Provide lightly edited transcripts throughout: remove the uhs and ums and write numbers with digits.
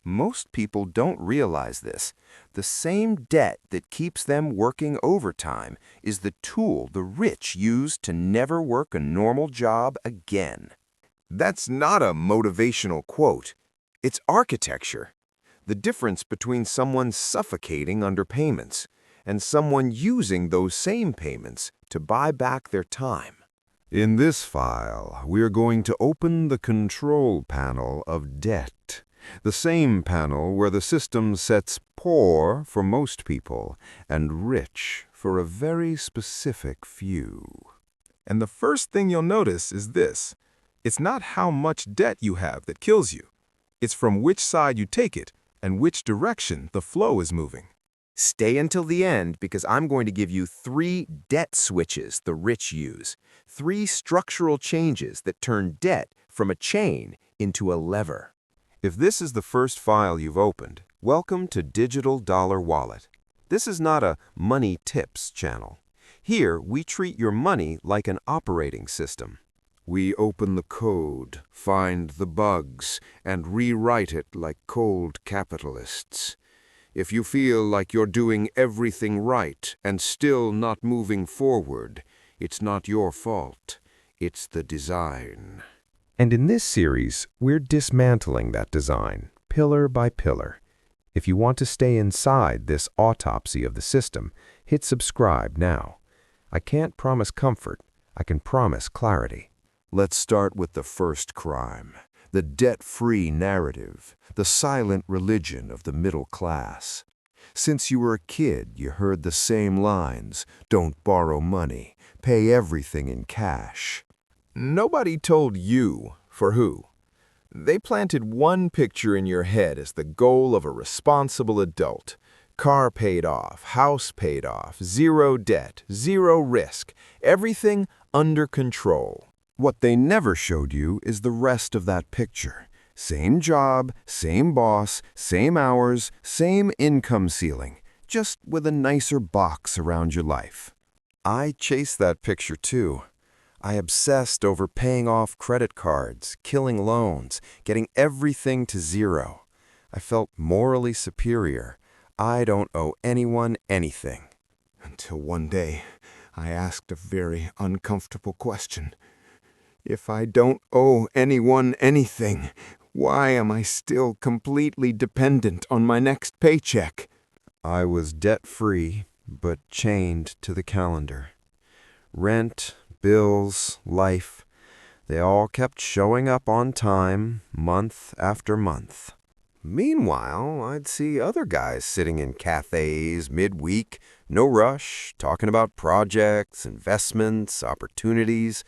Most people don't realize this. The same debt that keeps them working overtime is the tool the rich use to never work a normal job again. That's not a motivational quote. It's architecture. The difference between someone suffocating under payments and someone using those same payments to buy back their time. In this file, we're going to open the control panel of debt, the same panel where the system sets poor for most people and rich for a very specific few. And the first thing you'll notice is this. It's not how much debt you have that kills you. It's from which side you take it and which direction the flow is moving. Stay until the end because I'm going to give you 3 debt switches the rich use. 3 structural changes that turn debt from a chain into a lever. If this is the first file you've opened, welcome to Digital Dollar Wallet. This is not a money tips channel. Here, we treat your money like an operating system. We open the code, find the bugs, and rewrite it like cold capitalists. If you feel like you're doing everything right and still not moving forward, it's not your fault. It's the design. And in this series, we're dismantling that design, pillar by pillar. If you want to stay inside this autopsy of the system, hit subscribe now. I can't promise comfort. I can promise clarity. Let's start with the first crime, the debt-free narrative, the silent religion of the middle class. Since you were a kid, you heard the same lines, don't borrow money, pay everything in cash. Nobody told you for who. They planted one picture in your head as the goal of a responsible adult. Car paid off, house paid off, 0 debt, 0 risk, everything under control. What they never showed you is the rest of that picture. Same job, same boss, same hours, same income ceiling, just with a nicer box around your life. I chased that picture too. I obsessed over paying off credit cards, killing loans, getting everything to 0. I felt morally superior. I don't owe anyone anything. Until one day, I asked a very uncomfortable question. If I don't owe anyone anything, why am I still completely dependent on my next paycheck? I was debt-free, but chained to the calendar. Rent, bills, life, they all kept showing up on time, month after month. Meanwhile, I'd see other guys sitting in cafes midweek, no rush, talking about projects, investments, opportunities,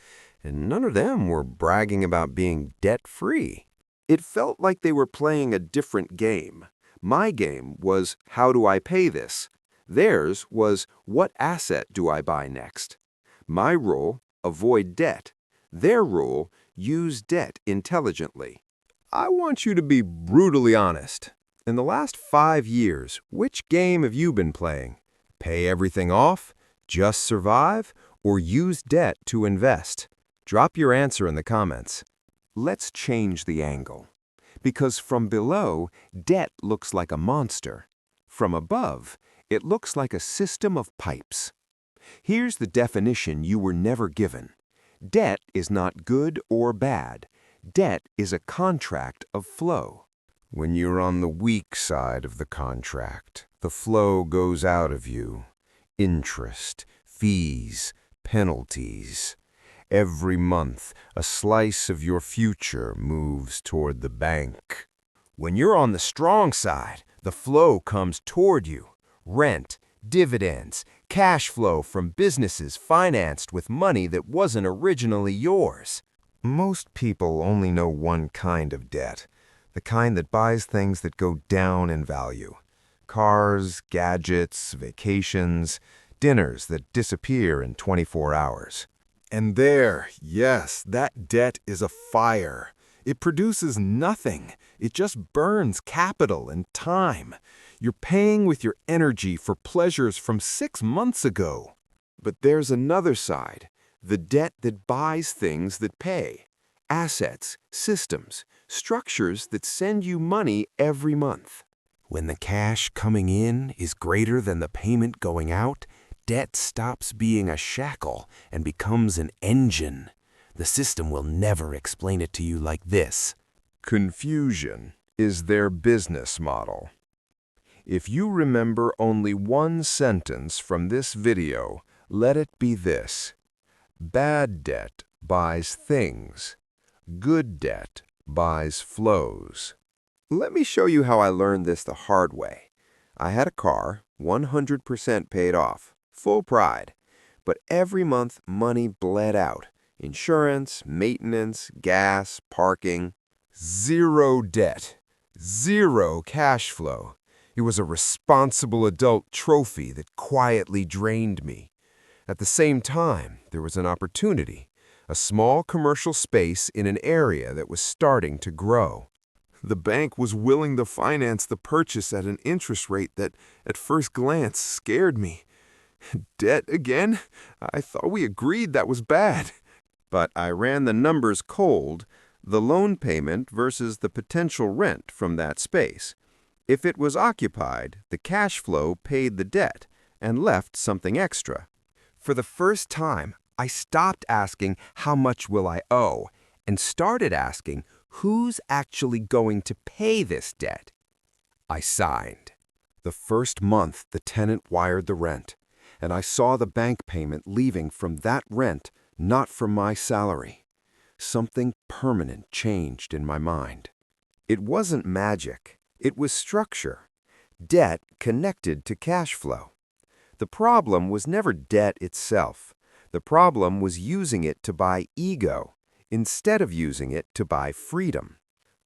and none of them were bragging about being debt-free. It felt like they were playing a different game. My game was, how do I pay this? Theirs was, what asset do I buy next? My rule, avoid debt. Their rule, use debt intelligently. I want you to be brutally honest. In the last 5 years, which game have you been playing? Pay everything off, just survive, or use debt to invest? Drop your answer in the comments. Let's change the angle. Because from below, debt looks like a monster. From above, it looks like a system of pipes. Here's the definition you were never given. Debt is not good or bad. Debt is a contract of flow. When you're on the weak side of the contract, the flow goes out of you. Interest, fees, penalties. Every month, a slice of your future moves toward the bank. When you're on the strong side, the flow comes toward you. Rent, dividends, cash flow from businesses financed with money that wasn't originally yours. Most people only know one kind of debt, the kind that buys things that go down in value. Cars, gadgets, vacations, dinners that disappear in 24 hours. And there, yes, that debt is a fire. It produces nothing. It just burns capital and time. You're paying with your energy for pleasures from 6 months ago. But there's another side, the debt that buys things that pay. Assets, systems, structures that send you money every month. When the cash coming in is greater than the payment going out, debt stops being a shackle and becomes an engine. The system will never explain it to you like this. Confusion is their business model. If you remember only one sentence from this video, let it be this: bad debt buys things. Good debt buys flows. Let me show you how I learned this the hard way. I had a car, 100% paid off, full pride. But every month, money bled out. Insurance, maintenance, gas, parking. Zero debt. Zero cash flow. It was a responsible adult trophy that quietly drained me. At the same time, there was an opportunity, a small commercial space in an area that was starting to grow. The bank was willing to finance the purchase at an interest rate that, at first glance, scared me. Debt again? I thought we agreed that was bad. But I ran the numbers cold, the loan payment versus the potential rent from that space. If it was occupied, the cash flow paid the debt and left something extra. For the first time, I stopped asking, how much will I owe, and started asking, who's actually going to pay this debt? I signed. The first month, the tenant wired the rent, and I saw the bank payment leaving from that rent, not from my salary. Something permanent changed in my mind. It wasn't magic. It was structure. Debt connected to cash flow. The problem was never debt itself. The problem was using it to buy ego instead of using it to buy freedom.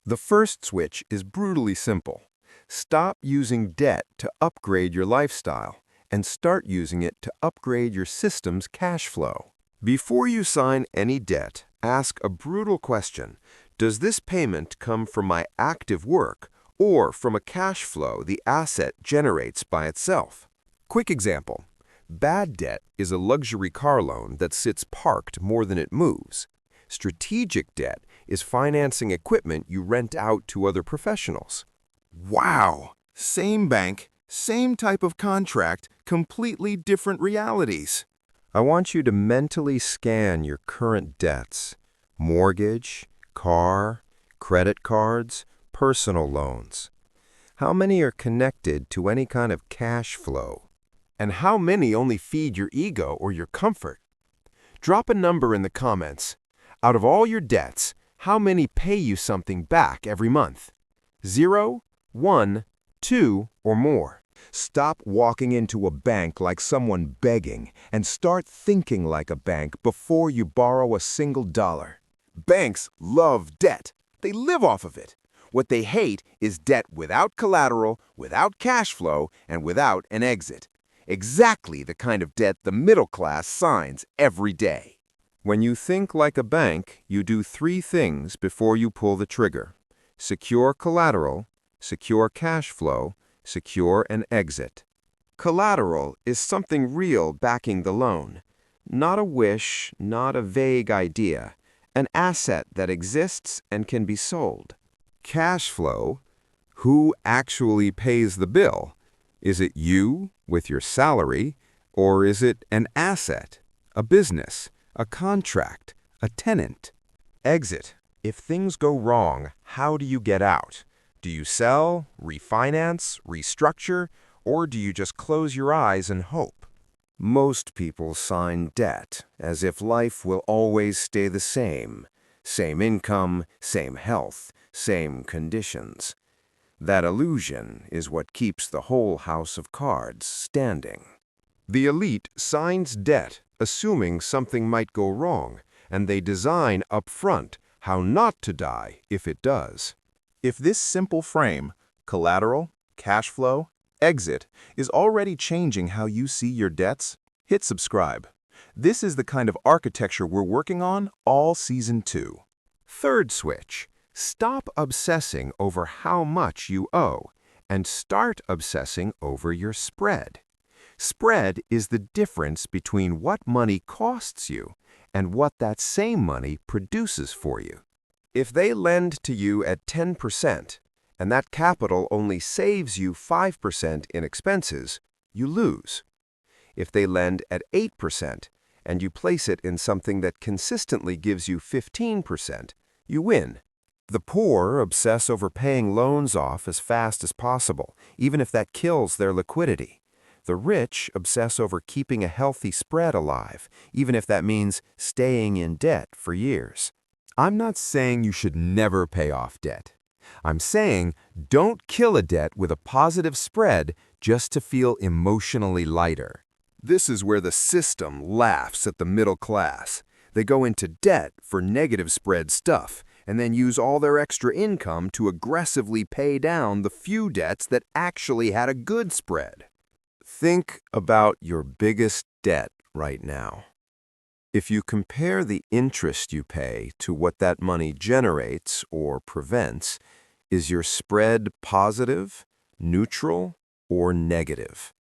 The first switch is brutally simple. Stop using debt to upgrade your lifestyle and start using it to upgrade your system's cash flow. Before you sign any debt, ask a brutal question. Does this payment come from my active work or from a cash flow the asset generates by itself? Quick example. Bad debt is a luxury car loan that sits parked more than it moves. Strategic debt is financing equipment you rent out to other professionals. Wow! Same bank, same type of contract, completely different realities. I want you to mentally scan your current debts: mortgage, car, credit cards, personal loans. How many are connected to any kind of cash flow? And how many only feed your ego or your comfort? Drop a number in the comments. Out of all your debts, how many pay you something back every month? 0, 1, 2, or more. Stop walking into a bank like someone begging and start thinking like a bank before you borrow a single dollar. Banks love debt. They live off of it. What they hate is debt without collateral, without cash flow, and without an exit. Exactly the kind of debt the middle class signs every day. When you think like a bank, you do 3 things before you pull the trigger: secure collateral, secure cash flow, secure an exit. Collateral is something real backing the loan. Not a wish, not a vague idea. An asset that exists and can be sold. Cash flow, who actually pays the bill? Is it you with your salary, or is it an asset, a business, a contract, a tenant? Exit. If things go wrong, how do you get out? Do you sell, refinance, restructure, or do you just close your eyes and hope? Most people sign debt as if life will always stay the same. Same income, same health, same conditions. That illusion is what keeps the whole house of cards standing. The elite signs debt assuming something might go wrong, and they design up front how not to die if it does. If this simple frame, collateral, cash flow, exit, is already changing how you see your debts, hit subscribe. This is the kind of architecture we're working on all season 2. Third switch. Stop obsessing over how much you owe and start obsessing over your spread. Spread is the difference between what money costs you and what that same money produces for you. If they lend to you at 10%, and that capital only saves you 5% in expenses, you lose. If they lend at 8%, and you place it in something that consistently gives you 15%, you win. The poor obsess over paying loans off as fast as possible, even if that kills their liquidity. The rich obsess over keeping a healthy spread alive, even if that means staying in debt for years. I'm not saying you should never pay off debt. I'm saying don't kill a debt with a positive spread just to feel emotionally lighter. This is where the system laughs at the middle class. They go into debt for negative spread stuff and then use all their extra income to aggressively pay down the few debts that actually had a good spread. Think about your biggest debt right now. If you compare the interest you pay to what that money generates or prevents, is your spread positive, neutral, or negative?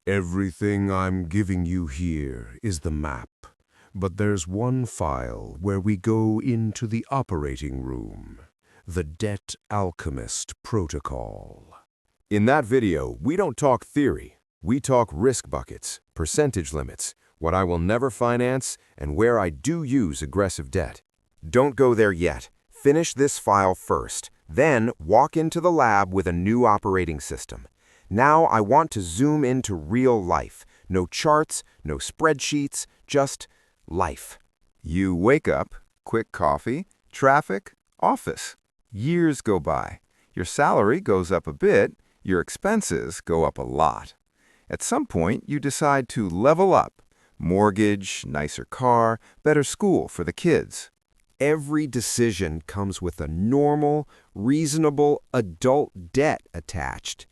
Everything I'm giving you here is the map, but there's one file where we go into the operating room, the Debt Alchemist Protocol. In that video, we don't talk theory. We talk risk buckets, percentage limits, what I will never finance, and where I do use aggressive debt. Don't go there yet. Finish this file first, then walk into the lab with a new operating system. Now I want to zoom into real life. No charts, no spreadsheets, just life. You wake up, quick coffee, traffic, office. Years go by. Your salary goes up a bit, your expenses go up a lot. At some point, you decide to level up. Mortgage, nicer car, better school for the kids. Every decision comes with a normal, reasonable adult debt attached.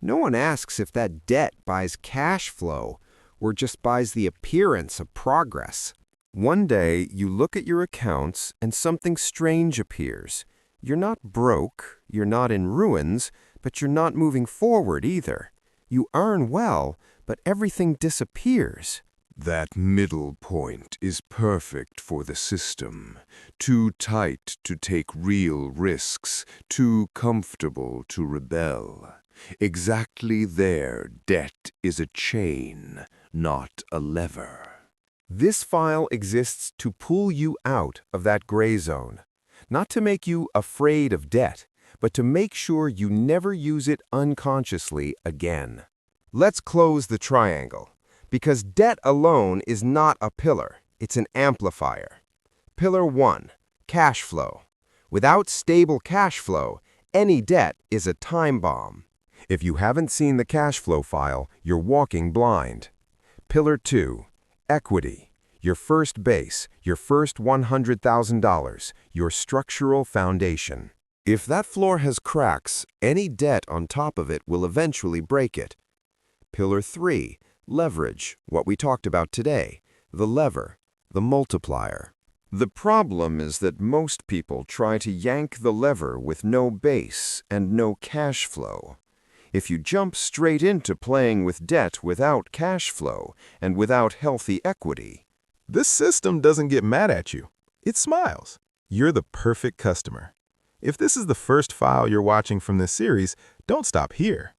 No one asks if that debt buys cash flow or just buys the appearance of progress. One day, you look at your accounts and something strange appears. You're not broke, you're not in ruins, but you're not moving forward either. You earn well, but everything disappears. That middle point is perfect for the system. Too tight to take real risks, too comfortable to rebel. Exactly there, debt is a chain, not a lever. This file exists to pull you out of that gray zone. Not to make you afraid of debt, but to make sure you never use it unconsciously again. Let's close the triangle, because debt alone is not a pillar, it's an amplifier. Pillar 1, cash flow. Without stable cash flow, any debt is a time bomb. If you haven't seen the cash flow file, you're walking blind. Pillar 2, equity. Your first base, your first $100,000, your structural foundation. If that floor has cracks, any debt on top of it will eventually break it. Pillar 3, leverage, what we talked about today, the lever, the multiplier. The problem is that most people try to yank the lever with no base and no cash flow. If you jump straight into playing with debt without cash flow and without healthy equity, This system doesn't get mad at you. It smiles. You're the perfect customer. If this is the first file you're watching from this series, don't stop here.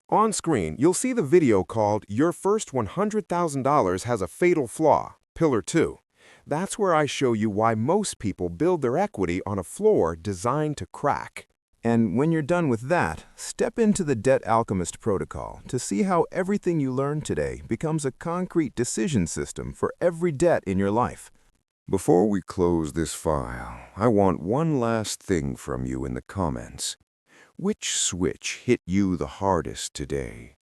on screen, you'll see the video called Your First $100,000 Has a Fatal Flaw, Pillar 2. That's where I show you why most people build their equity on a floor designed to crack. And when you're done with that, step into the Debt Alchemist protocol to see how everything you learned today becomes a concrete decision system for every debt in your life. Before we close this file, I want one last thing from you in the comments. Which switch hit you the hardest today?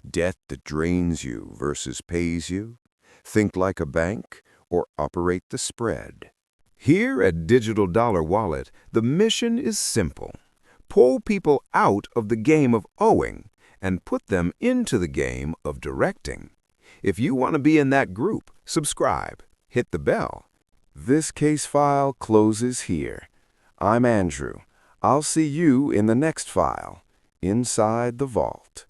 Debt that drains you versus pays you? Think like a bank or operate the spread? Here at Digital Dollar Wallet, the mission is simple. Pull people out of the game of owing and put them into the game of directing. If you want to be in that group, subscribe, hit the bell. This case file closes here. I'm Andrew. I'll see you in the next file, Inside the Vault.